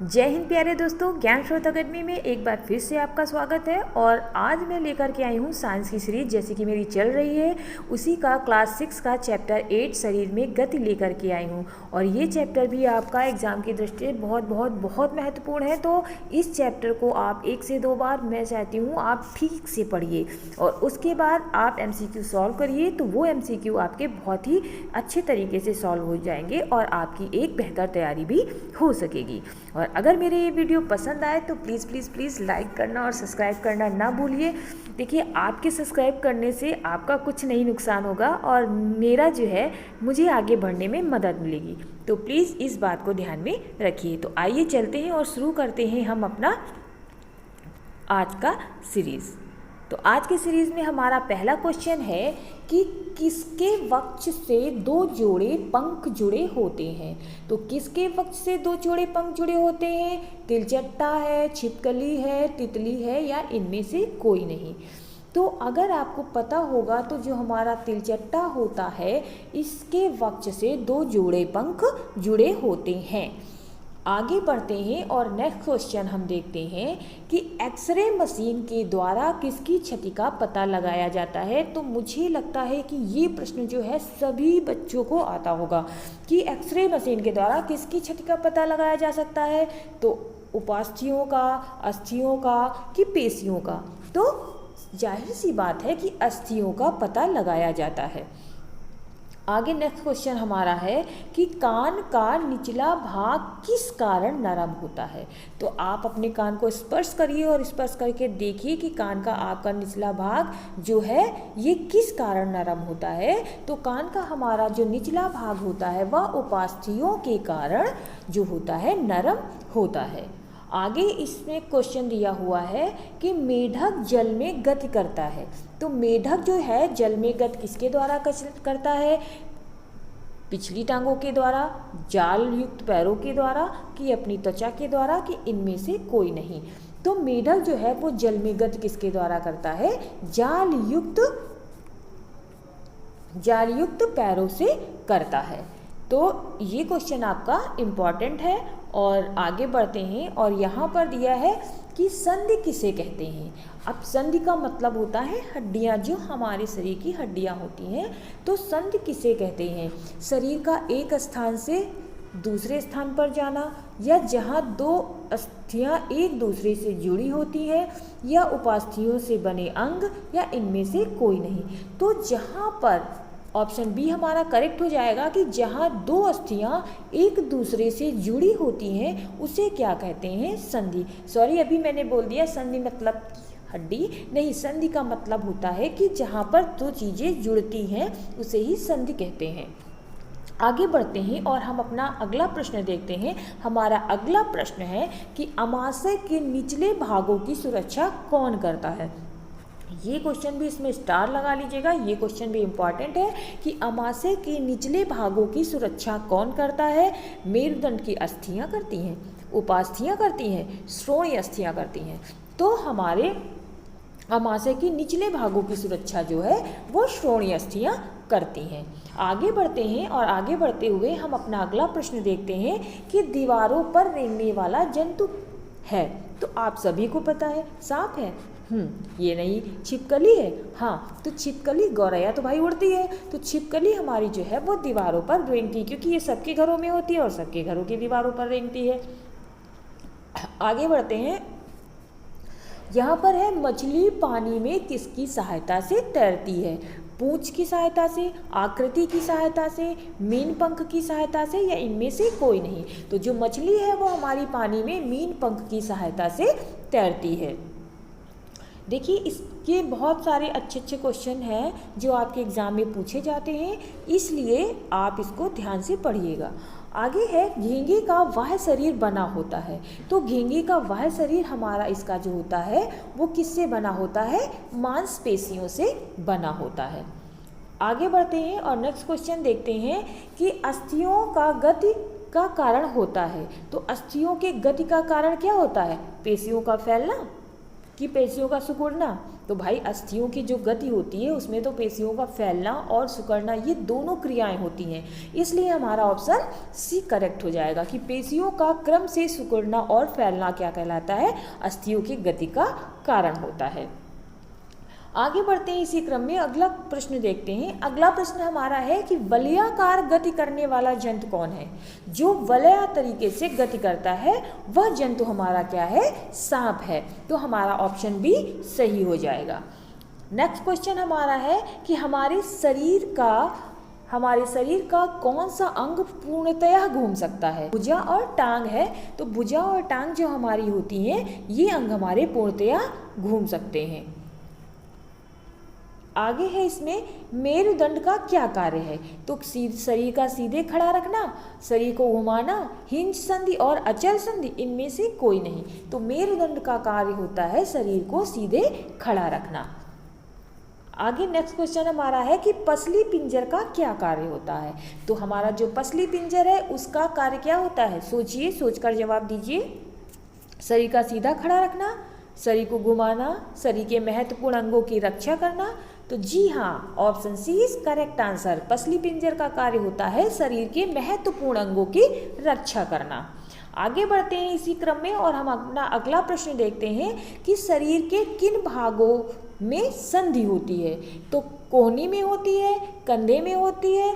जय हिंद प्यारे दोस्तों, ज्ञान स्रोत अकेडमी में एक बार फिर से आपका स्वागत है। और आज मैं लेकर के आई हूँ साइंस की सीरीज, जैसे कि मेरी चल रही है उसी का क्लास 6 का चैप्टर 8 शरीर में गति लेकर के आई हूँ। और ये चैप्टर भी आपका एग्ज़ाम की दृष्टि से बहुत बहुत बहुत महत्वपूर्ण है। तो इस चैप्टर को आप 1 से 2 बार मैं चाहती हूँ आप ठीक से पढ़िए और उसके बाद आप MCQ सॉल्व करिए, तो वो MCQ आपके बहुत ही अच्छे तरीके से सॉल्व हो जाएंगे और आपकी एक बेहतर तैयारी भी हो सकेगी। और अगर मेरे ये वीडियो पसंद आए तो प्लीज़ प्लीज़ प्लीज़ लाइक करना और सब्सक्राइब करना ना भूलिए। देखिए, आपके सब्सक्राइब करने से आपका कुछ नहीं नुकसान होगा और मेरा जो है मुझे आगे बढ़ने में मदद मिलेगी। तो प्लीज़ इस बात को ध्यान में रखिए। तो आइए चलते हैं और शुरू करते हैं हम अपना आज का सीरीज़। तो आज की सीरीज़ में हमारा पहला क्वेश्चन है कि किसके वक्ष से 2 जोड़े पंख जुड़े होते हैं। तो किसके वक्ष से 2 जोड़े पंख जुड़े होते हैं? तिलचट्टा है, छिपकली है, तितली है या इनमें से कोई नहीं। तो अगर आपको पता होगा तो जो हमारा तिलचट्टा होता है इसके वक्ष से 2 जोड़े पंख जुड़े होते हैं। आगे बढ़ते हैं और नेक्स्ट क्वेश्चन हम देखते हैं कि एक्सरे मशीन के द्वारा किसकी क्षति का पता लगाया जाता है। तो मुझे लगता है कि ये प्रश्न जो है सभी बच्चों को आता होगा कि एक्सरे मशीन के द्वारा किसकी क्षति का पता लगाया जा सकता है। तो उपास्थियों का, अस्थियों का कि पेशियों का। तो जाहिर सी बात है कि अस्थियों का पता लगाया जाता है। आगे नेक्स्ट क्वेश्चन हमारा है कि कान का निचला भाग किस कारण नरम होता है। तो आप अपने कान को स्पर्श करिए और स्पर्श करके देखिए कि कान का आपका निचला भाग जो है ये किस कारण नरम होता है। तो कान का हमारा जो निचला भाग होता है वह उपास्थियों के कारण जो होता है नरम होता है। आगे इसमें क्वेश्चन दिया हुआ है कि मेढक जल में गति करता है। तो मेढक जो है जल में गति किसके द्वारा करता है? पिछली टांगों के द्वारा, जाल युक्त पैरों के द्वारा कि अपनी त्वचा के द्वारा कि इनमें से कोई नहीं। तो मेढक जो है वो जल में गति किसके द्वारा करता है? जाल युक्त पैरों से करता है। तो ये क्वेश्चन आपका इम्पॉर्टेंट है। और आगे बढ़ते हैं और यहाँ पर दिया है कि संधि किसे कहते हैं। अब संधि का मतलब होता है हड्डियाँ, जो हमारे शरीर की हड्डियाँ होती हैं। तो संधि किसे कहते हैं? शरीर का एक स्थान से दूसरे स्थान पर जाना, या जहाँ 2 अस्थियाँ एक दूसरे से जुड़ी होती हैं, या उपास्थियों से बने अंग, या इनमें से कोई नहीं। तो जहाँ पर ऑप्शन बी हमारा करेक्ट हो जाएगा कि जहाँ 2 अस्थियाँ एक दूसरे से जुड़ी होती हैं उसे क्या कहते हैं? संधि। सॉरी, अभी मैंने बोल दिया संधि मतलब हड्डी नहीं, संधि का मतलब होता है कि जहाँ पर 2 चीज़ें जुड़ती हैं उसे ही संधि कहते हैं। आगे बढ़ते हैं और हम अपना अगला प्रश्न देखते हैं। हमारा अगला प्रश्न है कि अमाशय के निचले भागों की सुरक्षा कौन करता है। ये क्वेश्चन भी इसमें स्टार लगा लीजिएगा। ये क्वेश्चन भी इम्पॉर्टेंट है कि अमाशय के निचले भागों की सुरक्षा कौन करता है। मेरुदंड की अस्थियां करती हैं, उपास्थियां करती हैं, श्रोणि अस्थियां करती हैं। तो हमारे अमाशय के निचले भागों की सुरक्षा जो है वो श्रोणि अस्थियां करती हैं। आगे बढ़ते हैं और आगे बढ़ते हुए हम अपना अगला प्रश्न देखते हैं कि दीवारों पर रेंगने वाला जंतु है। तो आप सभी को पता है सांप है। ये नहीं, छिपकली है। हाँ, तो छिपकली, गौरैया तो भाई उड़ती है, तो छिपकली हमारी जो है वो दीवारों पर रेंगती है, क्योंकि ये सबके घरों में होती है और सबके घरों की दीवारों पर रेंगती है। आगे बढ़ते हैं। यहाँ पर है मछली पानी में किसकी सहायता से तैरती है। पूंछ की सहायता से, आकृति की सहायता से, मीन पंख की सहायता से, या इनमें से कोई नहीं। तो जो मछली है वो हमारी पानी में मीन पंख की सहायता से तैरती है। देखिए, इसके बहुत सारे अच्छे अच्छे क्वेश्चन हैं जो आपके एग्ज़ाम में पूछे जाते हैं, इसलिए आप इसको ध्यान से पढ़िएगा। आगे है घींगे का वह शरीर बना होता है। तो घींगे का वह शरीर हमारा इसका जो होता है वो किससे बना होता है? मांसपेशियों से बना होता है। आगे बढ़ते हैं और नेक्स्ट क्वेश्चन देखते हैं कि अस्थियों का गति का कारण होता है। तो अस्थियों के गति का कारण क्या होता है? पेशियों का फैलना कि पेशियों का सिकुड़ना? तो भाई अस्थियों की जो गति होती है उसमें तो पेशियों का फैलना और सिकुड़ना ये दोनों क्रियाएं होती हैं, इसलिए हमारा ऑप्शन सी करेक्ट हो जाएगा कि पेशियों का क्रम से सिकुड़ना और फैलना क्या कहलाता है, अस्थियों की गति का कारण होता है। आगे बढ़ते हैं इसी क्रम में, अगला प्रश्न देखते हैं। अगला प्रश्न हमारा है कि वलयाकार गति करने वाला जंतु कौन है। जो वलया तरीके से गति करता है वह जंतु हमारा क्या है, सांप है। तो हमारा ऑप्शन बी सही हो जाएगा। नेक्स्ट क्वेश्चन हमारा है कि हमारे शरीर का कौन सा अंग पूर्णतया घूम सकता है। भुजा और टांग है, तो भुजा और टांग जो हमारी होती हैं ये अंग हमारे पूर्णतया घूम सकते हैं। आगे है इसमें मेरुदंड का क्या कार्य है, तो शरीर का सीधे खड़ा रखना, शरीर को घुमाना, हिंज संधि और अचल संधि, इनमें से कोई नहीं। तो मेरुदंड का कार्य होता है शरीर को सीधे खड़ा रखना। आगे नेक्स्ट क्वेश्चन हमारा है कि पसली पिंजर का क्या कार्य होता है। तो हमारा जो पसली पिंजर है उसका कार्य क्या होता है, सोचिए, सोचकर जवाब दीजिए। शरीर का सीधा खड़ा रखना, शरीर को घुमाना, शरीर के महत्वपूर्ण अंगों की रक्षा करना। तो जी हाँ, option C is correct answer. पसली पिंजर का कार्य होता है शरीर के महत्वपूर्ण अंगों की रक्षा करना। आगे बढ़ते हैं इसी क्रम में और हम अपना अगला प्रश्न देखते हैं कि शरीर के किन भागों में संधि होती है। तो कोहनी में होती है, कंधे में होती है,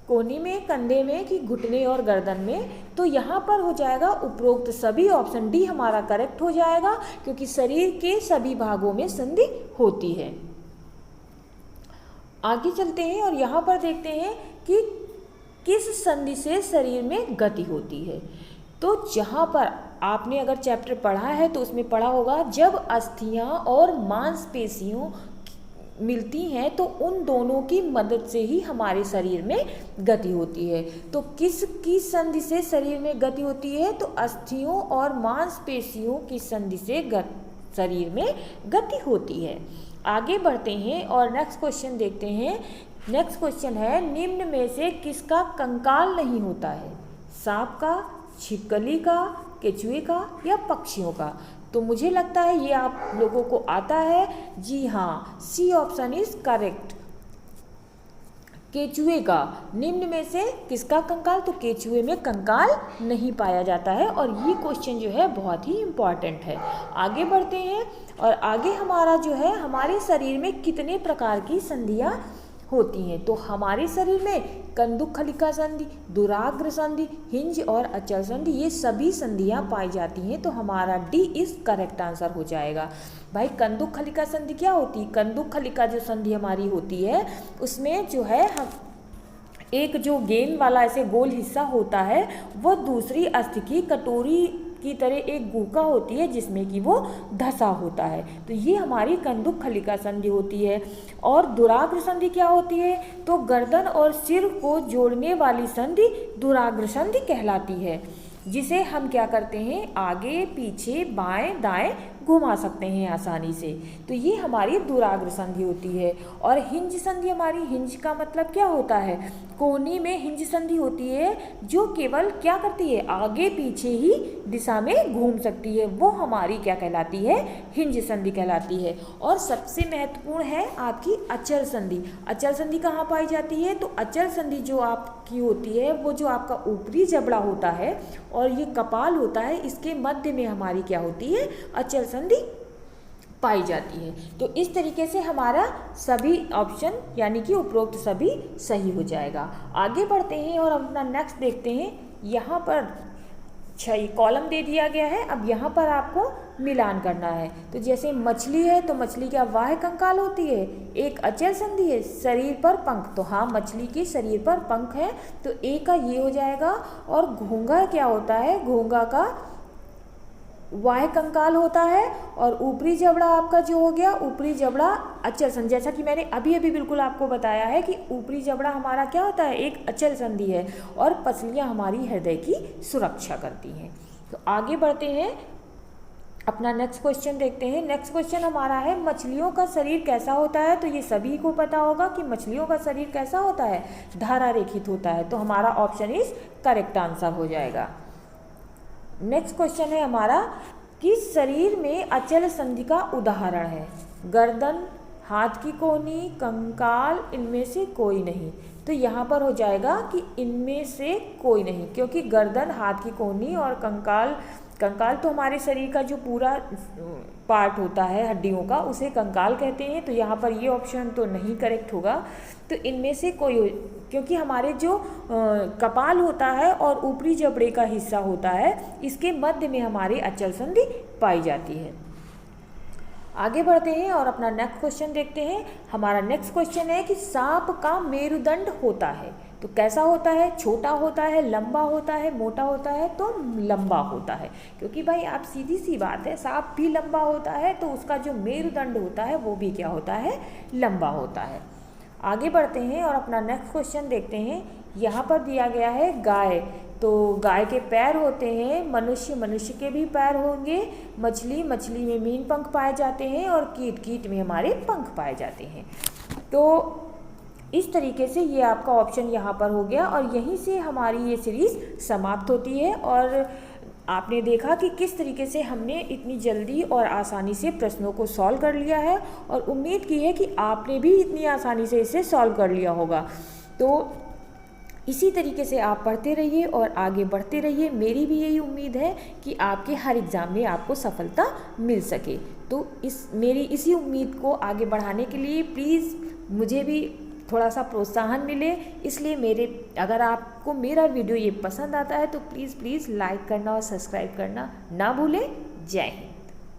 कोहनी में, कंधे में कि घुटने और गर्दन में। तो यहाँ पर हो जाएगा उपरोक्त सभी, ऑप्शन डी हमारा करेक्ट हो जाएगा क्योंकि शरीर के सभी भागों में संधि होती है। आगे चलते हैं और यहाँ पर देखते हैं कि किस संधि से शरीर में गति होती है। तो जहाँ पर आपने अगर चैप्टर पढ़ा है तो उसमें पढ़ा होगा जब अस्थियाँ और मांसपेशियों मिलती हैं तो उन दोनों की मदद से ही हमारे शरीर में गति होती है। तो किसकी संधि से शरीर में गति होती है, तो अस्थियों और मांसपेशियों की संधि से शरीर में गति होती है। आगे बढ़ते हैं और नेक्स्ट क्वेश्चन देखते हैं। नेक्स्ट क्वेश्चन है निम्न में से किसका कंकाल नहीं होता है, सांप का, छिपकली का, केचुए का या पक्षियों का। तो मुझे लगता है ये आप लोगों को आता है। जी हाँ, सी ऑप्शन इज करेक्ट, केचुए का। निम्न में से किसका कंकाल, तो केचुए में कंकाल नहीं पाया जाता है और ये क्वेश्चन जो है बहुत ही इम्पॉर्टेंट है। आगे बढ़ते हैं और आगे हमारा जो है हमारे शरीर में कितने प्रकार की संधियाँ होती हैं। तो हमारे शरीर में कंदुक खलिका संधि, दुराग्र संधि, हिंज और अचल संधि, ये सभी संधियाँ पाई जाती हैं। तो हमारा डी इज करेक्ट आंसर हो जाएगा। भाई कंदुक खलिका संधि क्या होती है, कंदुक खलिका जो संधि हमारी होती है उसमें जो है हम एक जो गेंद वाला ऐसे गोल हिस्सा होता है वो दूसरी अस्थि की कटोरी की तरह एक गुहा होती है जिसमें कि वो धसा होता है। तो ये हमारी कंदुक खलिका संधि होती है। और दुराग्र संधि क्या होती है, तो गर्दन और सिर को जोड़ने वाली संधि दुराग्र संधि कहलाती है, जिसे हम क्या करते हैं आगे पीछे बाएं दाएं घुमा सकते हैं आसानी से। तो ये हमारी दुराग्र संधि होती है। और हिंज संधि हमारी, हिंज का मतलब क्या होता है, कोहनी में हिंज संधि होती है जो केवल क्या करती है, आगे पीछे ही दिशा में घूम सकती है, वो हमारी क्या कहलाती है, हिंज संधि कहलाती है। और सबसे महत्वपूर्ण है आपकी अचल संधि। अचल संधि कहाँ पाई जाती है, तो अचल संधि जो आपकी होती है वो जो आपका ऊपरी जबड़ा होता है और ये कपाल होता है, इसके मध्य में हमारी क्या होती है, अचल संधि पाई जाती है। तो इस तरीके से हमारा सभी ऑप्शन यानी कि उपरोक्त सभी सही हो जाएगा। आगे बढ़ते हैं और अपना नेक्स्ट देखते हैं। यहाँ पर 6 कॉलम दे दिया गया है, अब यहाँ पर आपको मिलान करना है। तो जैसे मछली है तो मछली क्या वाह्य कंकाल होती है, एक अचल संधि है, शरीर पर पंख, तो हाँ मछली के शरीर पर पंख है तो ए का ये हो जाएगा। और घोंघा क्या होता है, घोंघा का वाह्य कंकाल होता है। और ऊपरी जबड़ा आपका जो हो गया, ऊपरी जबड़ा अचल संधि, जैसा कि मैंने अभी अभी बिल्कुल आपको बताया है कि ऊपरी जबड़ा हमारा क्या होता है, एक अचल संधि है। और पसलियाँ हमारी हृदय की सुरक्षा करती हैं। तो आगे बढ़ते हैं, अपना नेक्स्ट क्वेश्चन देखते हैं। नेक्स्ट क्वेश्चन हमारा है मछलियों का शरीर कैसा होता है। तो ये सभी को पता होगा कि मछलियों का शरीर कैसा होता है, धारा रेखित होता है। तो हमारा ऑप्शन इज करेक्ट आंसर हो जाएगा। नेक्स्ट क्वेश्चन है हमारा कि शरीर में अचल संधि का उदाहरण है। गर्दन, हाथ की कोहनी, कंकाल, इनमें से कोई नहीं। तो यहाँ पर हो जाएगा कि इनमें से कोई नहीं, क्योंकि गर्दन, हाथ की कोहनी और कंकाल, कंकाल तो हमारे शरीर का जो पूरा पार्ट होता है हड्डियों का, उसे कंकाल कहते हैं। तो यहाँ पर ये ऑप्शन तो नहीं करेक्ट होगा। तो इनमें से कोई, क्योंकि हमारे जो कपाल होता है और ऊपरी जबड़े का हिस्सा होता है, इसके मध्य में हमारी अचल संधि पाई जाती है। आगे बढ़ते हैं और अपना नेक्स्ट क्वेश्चन देखते हैं। हमारा नेक्स्ट क्वेश्चन है कि सांप का मेरुदंड होता है तो कैसा होता है? छोटा होता है, लंबा होता है, मोटा होता है? तो लंबा होता है, क्योंकि भाई आप सीधी सी बात है, सांप भी लंबा होता है तो उसका जो मेरुदंड होता है वो भी क्या होता है? लंबा होता है। आगे बढ़ते हैं और अपना नेक्स्ट क्वेश्चन देखते हैं। यहाँ पर दिया गया है गाय, तो गाय के पैर होते हैं, मनुष्य के भी पैर होंगे, मछली में मीन पंख पाए जाते हैं और कीट में हमारे पंख पाए जाते हैं। तो इस तरीके से ये आपका ऑप्शन यहाँ पर हो गया और यहीं से हमारी ये सीरीज़ समाप्त होती है। और आपने देखा कि किस तरीके से हमने इतनी जल्दी और आसानी से प्रश्नों को सॉल्व कर लिया है, और उम्मीद की है कि आपने भी इतनी आसानी से इसे सॉल्व कर लिया होगा। तो इसी तरीके से आप पढ़ते रहिए और आगे बढ़ते रहिए। मेरी भी यही उम्मीद है कि आपके हर एग्ज़ाम में आपको सफलता मिल सके। तो मेरी इसी उम्मीद को आगे बढ़ाने के लिए प्लीज़ मुझे भी थोड़ा सा प्रोत्साहन मिले, इसलिए अगर आपको मेरा वीडियो ये पसंद आता है तो प्लीज़ लाइक करना और सब्सक्राइब करना ना भूलें। जय हिंद।